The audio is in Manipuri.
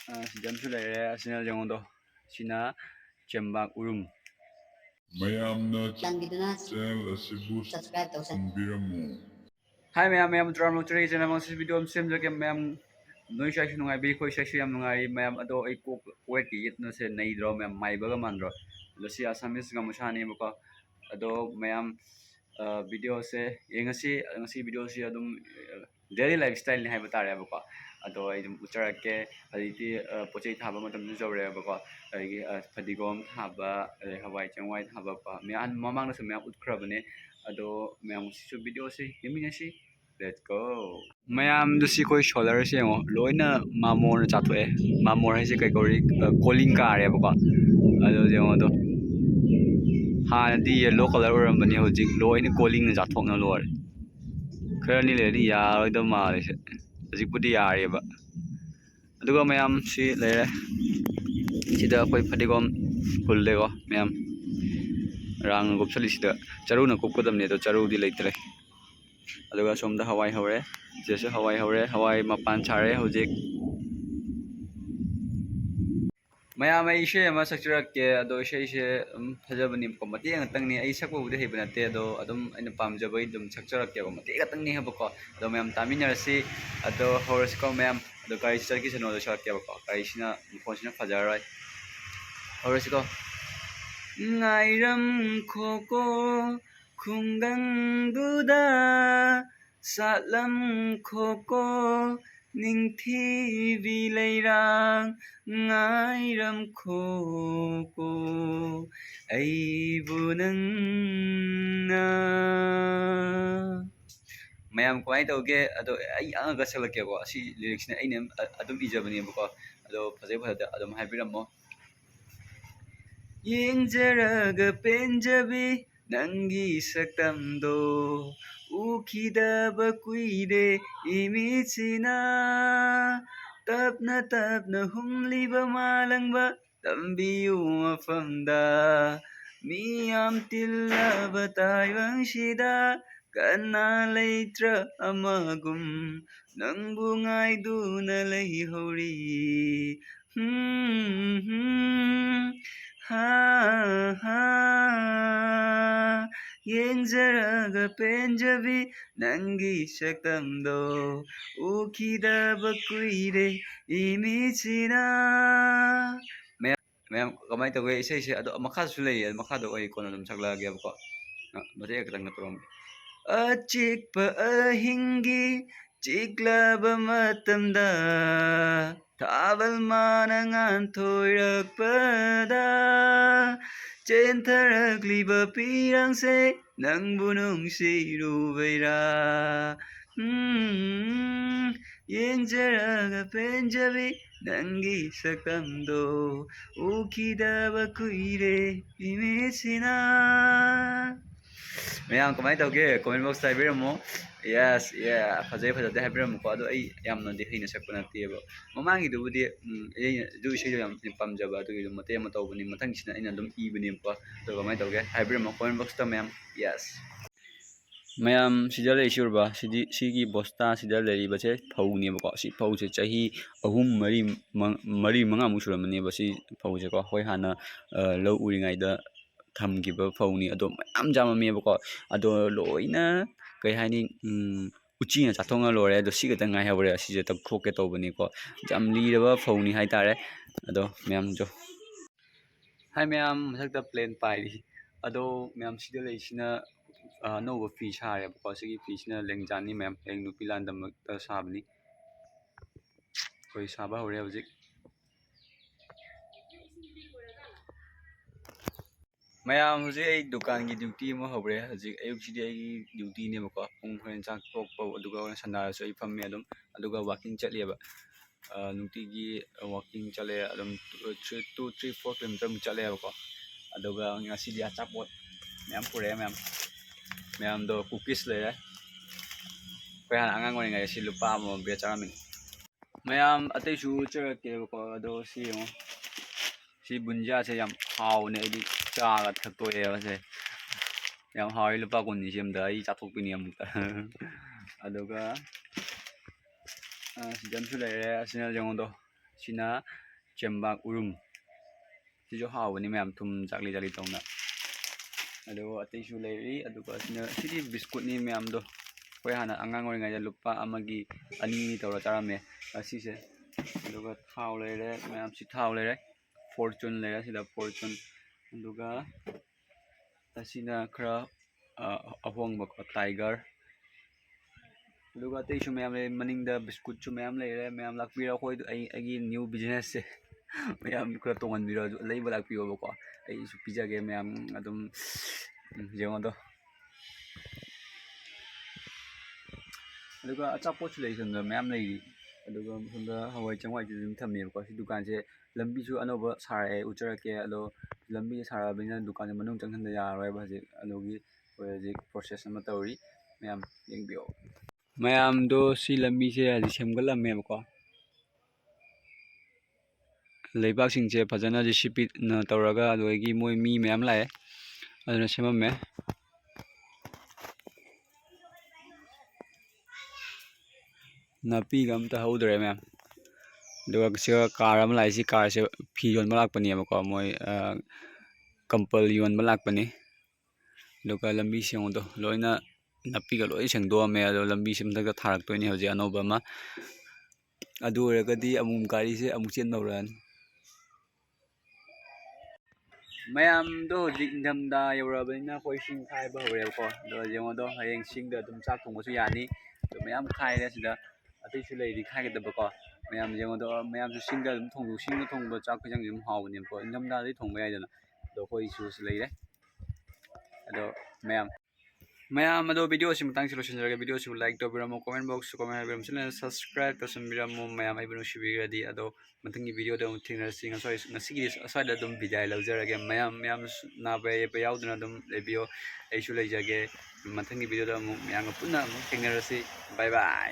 Sidamsu leire asina jengondo sina Chembak Urum. mayamna channel asibu subscribe tausanbiramu. Hi ma'am, Drum Lottery channel mo si video sim jake ma'am noi shai shunu ngai bi khoi shai yam ngai ma'am ado ai ko wait yit no se nei dro ma'am mai ba mandro lo si asamis ga musani ko ado ma'am video se yengasi ngasi video si adum daily lifestyle ni hai batare ko ado ai dum utarake aditi pochei thaba matam nu jore ko ai fadigom thaba hawai changwai thaba pa ma'am mamang na se ma'am utkrabane ado ma'am si video se yeminasi. Let's go. Mayam do si koi solar se ngo loina mamor chathoe mamor hai se kai kori calling car ya ba ado je ngo do ha di yellow color oram bani hojik loina calling na chathok na lor khara ni le di ya roi da ma le se hojik pudi ya re ba aduga mayam si le sida koi phadigom hulle go mayam rang gop sali sida charu na kop kodam ne do charu di leitre aduga somda hawai hore jese hawai hore hawai mapan chare hojik mayam ai she ma sakchura ke ado she phajabani ko mati ngatang ni ai sakbo bude hebana te ado adum aina pamjabai dum sakchura ke ko mati ngatang ni habo ko ado mayam taminarasi ado horse ko mayam ado kai star ki seno do shot ke ko kai sina phone phajarai horse ko ngairam khoko khungang duda satlam khoko ningthi bilairang ngairam khoko aibunang na mayam ko ai toge ado ai anga salake ko asi lyrics ne ainem adum ijabani ko ado phajai phada adum haibiramo yengzaraga penjabi nangi saktamdo ukidaba kuire imichina tapna tapna humliba malangba tambiyu mafamda miyam tillaba taibangshida kana leitra amagum nangbu ngaiduna leihori ha ha yengzaraga penjabi nangi saktamdo ukidaba kuire imichina ma'am kamay to gay isa ado makha sulay makha do ay kono dum saglagi ko bari ka tang natrom achik pa ahingi chiklaba matamda tabal manangan thoirakpada chentharagliba pirangse nangbu nungsirubaira yengzaraga penjabi nangi saktamdo ukidaba kuire imichina mayam kamay toge comment box ta ibiramo yes yeah phajai phajade haibiramo ko ado ai yamna di hina sakpana tiebo mamangi du budi du isi yam pamjaba adu du mate ma tawbani mathang sina ina dum ibani ko to kamay toge haibiramo comment box ta mayam yes mayam sidale isurba sigi bosta sidale ribache phauni ko si phause chahi ahum mari manga mu suramani ba si phause ko hoi hana low uringai da thamgiba phawni ado mayam jamame ko ado loina kai hani uchi na chathonga lore ado sigata ngai habre asije tab khoke tobani ko jam liraba phawni hai tare ado mayam jo hai mayam masakta plane pairi ado mayam sida leisina no go fi sare ko sigi fi sina lengjani mayam leng nu pilandam ta sabni koi saba hore hojik mayam hojik ai dukan gi duty mo hore hojik ayuk sidi ai duty ne ko pung horen chak tok pau aduga sandar so ai famme adum aduga walking chatleba nuti gi walking chale adum 2-3-4 km chale ko aduga ngasi dia chapot mayam pure mayam do cookies le koi han angang ngoi ngai si lupa mo be charamin mayam atei su chara ke ko ado si mo si bunja se yam haw ne di cha ga thak to e se yam haw lupa kun ni sim da ai cha thok pini am ta aduga sidam su le asina jengondo ꯁꯤꯅ ꯆꯦꯡꯕꯥꯛ ꯎꯔꯨꯝ ꯁꯤꯁꯨ ꯍꯥꯎꯕꯅꯤ ꯃꯌꯥꯝ ꯊꯨꯝ ꯆꯥꯛꯂꯤ ꯆꯥꯛꯂꯤ ꯇꯧꯅ ꯑꯗꯨꯒ ꯑꯇꯩꯁꯨ ꯂꯩꯔꯤ ꯑꯗꯨꯒ ꯁꯤꯗꯤ ꯕꯤꯁꯀꯨꯠꯅꯤ ꯃꯌꯥꯝꯗꯣ ꯑꯩꯈꯣꯏ ꯍꯥꯟꯅ ꯑꯉꯥꯡ ꯑꯣꯏꯔꯤꯉꯩꯗ ꯂꯨꯄꯥ ꯑꯃꯒꯤ ꯑꯅꯤ ꯇꯧꯔ ꯆꯥꯔꯝꯃꯦ ꯑꯁꯤꯁꯦ ꯑꯗꯨꯒ ꯊꯥꯎ ꯂꯩꯔꯦ ꯃꯌꯥꯝ ꯁꯤ ꯊꯥꯎ ꯂꯩꯔꯦ ꯐꯣꯔꯆꯨꯟ ꯂꯩꯔꯦ ꯁꯤꯗ ꯐꯣꯔꯆꯨꯟ ꯑꯗꯨꯒ ꯑꯁꯤꯅ ꯈꯔ ꯑꯍꯣꯡꯕꯀꯣ ꯇꯥꯏꯒꯔ ꯑꯗꯨꯒ ꯑꯇꯩꯁꯨ ꯃꯌꯥꯝ ꯂꯩ ꯃꯅꯤꯡꯗ ꯕꯤꯁꯀꯨꯠꯁꯨ ꯃꯌꯥꯝ ꯂꯩꯔꯦ ꯃꯌꯥꯝ ꯂꯥꯛꯄꯤꯔꯣ ꯑꯩꯈꯣꯏ ꯑꯩꯒꯤ ꯅ꯭ꯌꯨ ꯕꯤꯖꯤꯅꯦꯁꯁꯦ ꯃꯌꯥꯝ ꯈꯔ ꯇꯣꯡꯍꯟꯕꯤꯔꯣ ꯂꯩꯕ ꯂꯥꯛꯄꯤꯌꯣꯕꯀꯣ ꯑꯩꯁꯨ ꯄꯤꯖꯒꯦ ꯃꯌꯥꯝ ꯑꯗꯨꯝ ꯌꯦꯡꯉꯣꯗꯣ ꯑꯗꯨꯒ ꯑꯆꯥꯄꯣꯠꯁꯨ ꯂꯩ ꯁꯣꯝꯗ ꯃꯌꯥꯝ ꯂꯩꯔꯤ ꯑꯗꯨꯒ ꯁꯣꯝꯗ ꯍꯋꯥꯏ ꯆꯦꯡꯋꯥꯏꯁꯨ ꯑꯗꯨꯝ ꯊꯝꯃꯦꯕꯀꯣ ꯁꯤ ꯗꯨꯀꯥꯟꯁꯦ ꯂꯝꯕꯤꯁꯨ ꯑꯅꯧꯕ ꯁꯥꯔꯛꯑꯦ ꯎꯠꯆꯔꯛꯀꯦ ꯑꯗꯣ ꯂꯝꯕꯤ ꯁꯥꯔꯛꯑꯕꯅꯤꯅ ꯗꯨꯀꯥꯟꯁꯦ ꯃꯅꯨꯡ ꯆꯪꯍꯟꯕ ꯌꯥꯔꯔꯣꯏꯕ ꯍꯧꯖꯤꯛ ꯑꯗꯨꯒꯤ ꯑꯩꯈꯣꯏ ꯍꯧꯖꯤꯛ ꯄ꯭ꯔꯣꯁꯦꯁ ꯑꯃ ꯇꯧꯔꯤ ꯃꯌꯥꯝ ꯌꯦꯡꯕꯤꯌꯣ ꯃꯌꯥꯝꯗꯣ ꯁꯤ ꯂꯝꯕꯤꯁꯦ ꯍꯧꯖꯤꯛ ꯁꯦꯝꯒꯠꯂꯝꯃꯦꯕꯀꯣ ꯂꯩꯕꯥꯛꯁꯤꯡꯁꯦ ꯐꯖꯅ JCBꯅ ꯇꯧꯔꯒ ꯑꯗꯨꯗꯒꯤ ꯃꯣꯏ ꯃꯤ ꯃꯌꯥꯝ ꯂꯥꯛꯑꯦ ꯑꯗꯨꯅ ꯁꯦꯝꯃꯝꯃꯦ ꯅꯥꯄꯤꯒ ꯑꯝꯇ ꯍꯧꯗ꯭ꯔꯦ ꯃꯌꯥꯝ ꯑꯗꯨꯒ ꯁꯤꯒ ꯀꯥꯔ ꯑꯃ ꯂꯥꯛꯏ ꯁꯤ ꯀꯥꯔꯁꯦ ꯐꯤ ꯌꯣꯟꯕ ꯂꯥꯛꯄꯅꯦꯕꯀꯣ ꯃꯣꯏ ꯀꯝꯄꯜ ꯌꯣꯟꯕ ꯂꯥꯛꯄꯅꯤ ꯑꯗꯨꯒ ꯂꯝꯕꯤ ꯁꯦꯡꯕꯗꯣ ꯂꯣꯏꯅ ꯅꯥꯄꯤꯒ ꯂꯣꯏ ꯁꯦꯡꯗꯣꯛꯑꯝꯃꯦ ꯑꯗꯣ ꯂꯝꯕꯤꯁꯦ ꯃꯊꯛꯇ ꯊꯥꯔꯛꯇꯣꯏꯅꯤ ꯍꯧꯖꯤꯛ ꯑꯅꯧꯕ ꯑꯃ ꯑꯗꯨ ꯑꯣꯏꯔꯒꯗꯤ ꯑꯃꯨꯛ ꯒꯥꯔꯤꯁꯦ ꯑꯃꯨꯛ ꯆꯦꯟꯕ ꯍꯧꯔꯛꯑꯅꯤ ꯃꯌꯥꯝꯗꯣ ꯍꯧꯖꯤꯛ ꯏꯪꯊꯝꯊꯥ ꯌꯧꯔꯛꯑꯕꯅꯤꯅ ꯑꯩꯈꯣꯏ ꯁꯤꯡ ꯈꯥꯏꯕ ꯍꯧꯔꯦꯕꯀꯣ ꯑꯗꯣ ꯌꯦꯡꯉꯣꯗꯣ ꯍꯌꯦꯡ ꯁꯤꯡꯗ ꯑꯗꯨꯝ ꯆꯥꯛ ꯊꯣꯡꯕꯁꯨ ꯌꯥꯅꯤ ꯑꯗꯣ ꯃꯌꯥꯝ ꯈꯥꯏꯔꯦ ꯁꯤꯗ ꯑꯇꯩꯁꯨ ꯂꯩꯔꯤ ꯈꯥꯏꯒꯗꯕꯀꯣ ꯃꯌꯥꯝ ꯌꯦꯡꯉꯣꯗꯣ ꯃꯌꯥꯝꯁꯨ ꯁꯤꯡꯗ ꯑꯗꯨꯝ ꯁꯤꯡꯗ ꯊꯣꯡꯕ ꯆꯥꯛ ꯈꯤꯇꯪꯁꯨ ꯑꯗꯨꯝ ꯍꯥꯎꯕꯅꯦꯕꯀꯣ ꯏꯪꯊꯝꯊꯥꯗꯤ ꯊꯣꯡꯕ ꯌꯥꯏꯗꯅ ꯑꯗꯣ ꯑꯩꯈꯣꯏꯁꯨ ꯂꯩꯔꯦ ꯑꯗꯣ ꯃꯌꯥꯝ ꯑꯗꯣ ꯚꯤꯗꯤꯑꯣꯁꯤ ꯃꯇꯥꯡꯁꯤ ꯂꯣꯏꯁꯤꯟꯖꯔꯒꯦ ꯚꯤꯗꯤꯑꯣꯁꯤꯕꯨ ꯂꯥꯏꯛ ꯇꯧꯕꯤꯔꯝꯃꯣ ꯀꯣꯃꯦꯟ ꯕꯣꯛꯁ ꯀꯣꯃꯦꯟ ꯍꯥꯏꯕꯤꯔꯝꯃꯣ ꯆꯦꯅꯦꯜ ꯁꯕꯁꯀ꯭ꯔꯥꯏꯕ ꯇꯧꯁꯟꯕꯤꯔꯝꯃꯣ ꯃꯌꯥꯝ ꯑꯩꯕꯨ ꯅꯨꯡꯁꯤꯕꯤꯔꯗꯤ ꯑꯗꯣ ꯃꯊꯪꯒꯤ ꯚꯤꯗꯤꯑꯣꯗ ꯑꯃꯨꯛ ꯊꯦꯡꯅꯔꯁꯤ ꯉꯁꯤꯒꯤꯗꯤ ꯑꯁ꯭ꯋꯥꯏꯗ ꯑꯗꯨꯝ ꯕꯤꯗꯥꯏ ꯂꯧꯖꯔꯒꯦ ꯃꯌꯥꯝ ꯅꯥꯕ ꯌꯦꯛꯄ ꯌꯥꯎꯗꯅ ꯑꯗꯨꯝ ꯂꯩꯕꯤꯌꯣ ꯑꯩꯁꯨ ꯂꯩꯖꯒꯦ ꯃꯊꯪꯒꯤ ꯚꯤꯗꯤꯑꯣꯗ ꯑꯃꯨꯛ ꯃꯌꯥꯝꯒ ꯄꯨꯟꯅ ꯑꯃꯨꯛ ꯊꯦꯡꯅꯔꯁꯤ ꯕꯥꯏ ꯕꯥꯏ